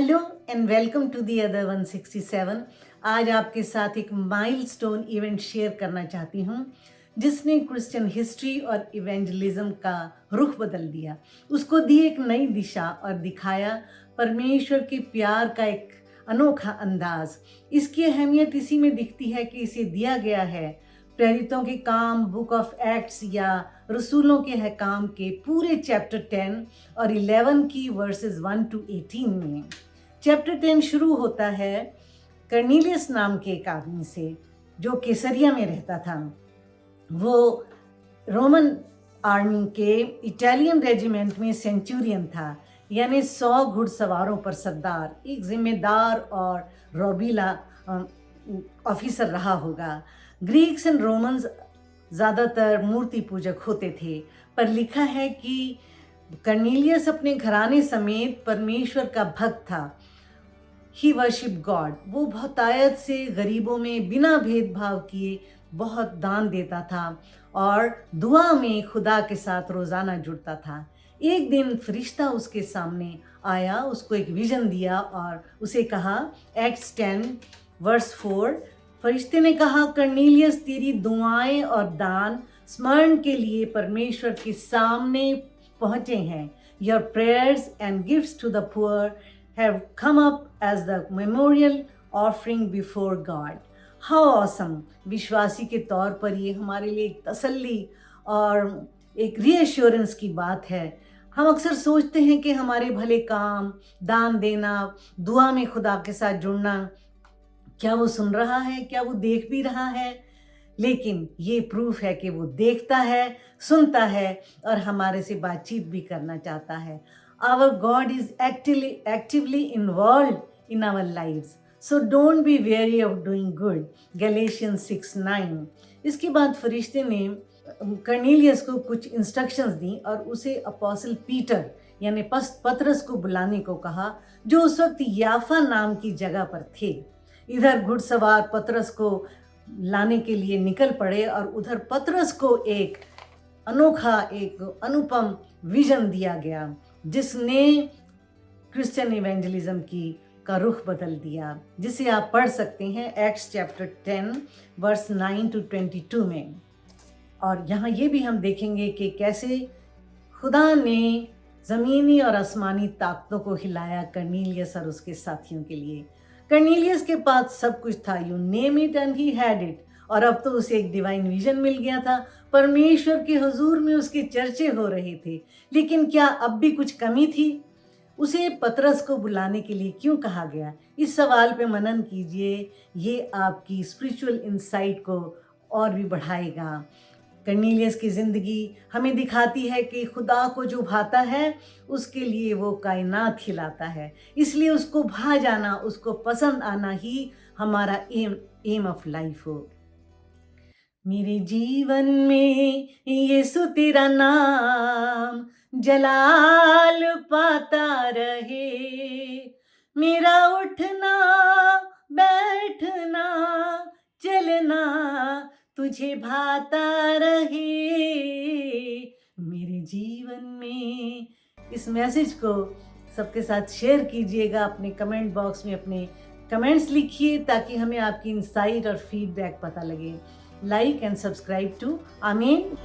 Hello and welcome to the other 167। आज आपके साथ एक माइलस्टोन इवेंट शेयर करना चाहती हूँ जिसने क्रिश्चियन हिस्ट्री और इवेंजलिज्म का रुख बदल दिया, उसको दी एक नई दिशा और दिखाया परमेश्वर के प्यार का एक अनोखा अंदाज। इसकी अहमियत इसी में दिखती है कि इसे दिया गया है प्रेरितों के काम बुक ऑफ एक्ट्स या रसूलों के हकाम के पूरे चैप्टर 10 और 11 की वर्सेस 1 to 18 में। चैप्टर 10 शुरू होता है कर्नीलियस नाम के एक आदमी से जो कैसरिया में रहता था। वो रोमन आर्मी के इटालियन रेजिमेंट में सेंचुरियन था, यानी 100 घुड़सवारों पर सरदार, एक जिम्मेदार और रोबीला ऑफिसर रहा होगा। ग्रीक्स एंड रोमन्स ज़्यादातर मूर्ति पूजक होते थे, पर लिखा है कि कर्नीलियस अपने घराने समेत परमेश्वर का भक्त था। ही वर्शिप गॉड। वो बहुतायत से गरीबों में बिना भेदभाव किए बहुत दान देता था और दुआ में खुदा के साथ रोज़ाना जुड़ता था। एक दिन फरिश्ता उसके सामने आया, उसको एक विजन दिया और उसे कहा, एक्ट्स 10 वर्स 4, फरिश्ते ने कहा, कर्नीलियस तेरी दुआएं और दान स्मरण के लिए परमेश्वर के सामने पहुँचे हैं। Your prayers and gifts to the poor have come up as the memorial offering before God. How awesome. विश्वासी के तौर पर ये हमारे लिए एक तसल्ली और एक रीएश्योरेंस की बात है। हम अक्सर सोचते हैं कि हमारे भले काम, दान देना, दुआ में खुदा के साथ जुड़ना, क्या वो सुन रहा है, क्या वो देख भी रहा है? लेकिन ये प्रूफ है कि वो देखता है, सुनता है और हमारे से बातचीत भी करना चाहता है। Our God is actively involve in our lives, so don't be very of doing good. Galatians 6:9। इसके बाद फरिश्ते ने कर्नीलियस को कुछ इंस्ट्रक्शंस दी और उसे अपोस्टल पीटर यानी पतरस को बुलाने को कहा, जो उस वक्त याफा नाम की जगह पर थे। इधर घुड़सवार पतरस को लाने के लिए निकल पड़े और उधर पतरस को एक अनोखा, एक अनुपम विजन दिया गया जिसने क्रिश्चियन इवेंजलिज्म का रुख बदल दिया, जिसे आप पढ़ सकते हैं एक्ट्स चैप्टर 10 वर्स 9 to 22 में। और यहाँ ये भी हम देखेंगे कि कैसे खुदा ने ज़मीनी और आसमानी ताकतों को हिलाया कर्नीलियस और उसके साथियों के लिए। कर्नीलियस के पास सब कुछ था, you name it and he had it, और अब तो उसे एक डिवाइन विजन मिल गया था। परमेश्वर के हुजूर में उसके चर्चे हो रहे थे। लेकिन क्या अब भी कुछ कमी थी? उसे पतरस को बुलाने के लिए क्यों कहा गया? इस सवाल पे मनन कीजिए, ये आपकी स्पिरिचुअल इंसाइट को और भी बढ़ाएगा। कर्नीलियस की ज़िंदगी हमें दिखाती है कि खुदा को जो भाता है उसके लिए वो कायनात खिलाता है, इसलिए उसको भा जाना, उसको पसंद आना ही हमारा एम ऑफ लाइफ हो। मेरे जीवन में यीशु तेरा नाम जलाल पाता रहे, मेरा उठना बैठना चलना तुझे भाता रहे मेरे जीवन में। इस मैसेज को सबके साथ शेयर कीजिएगा, अपने कमेंट बॉक्स में अपने कमेंट्स लिखिए ताकि हमें आपकी इंसाइट और फीडबैक पता लगे। लाइक एंड सब्सक्राइब टू आमीन।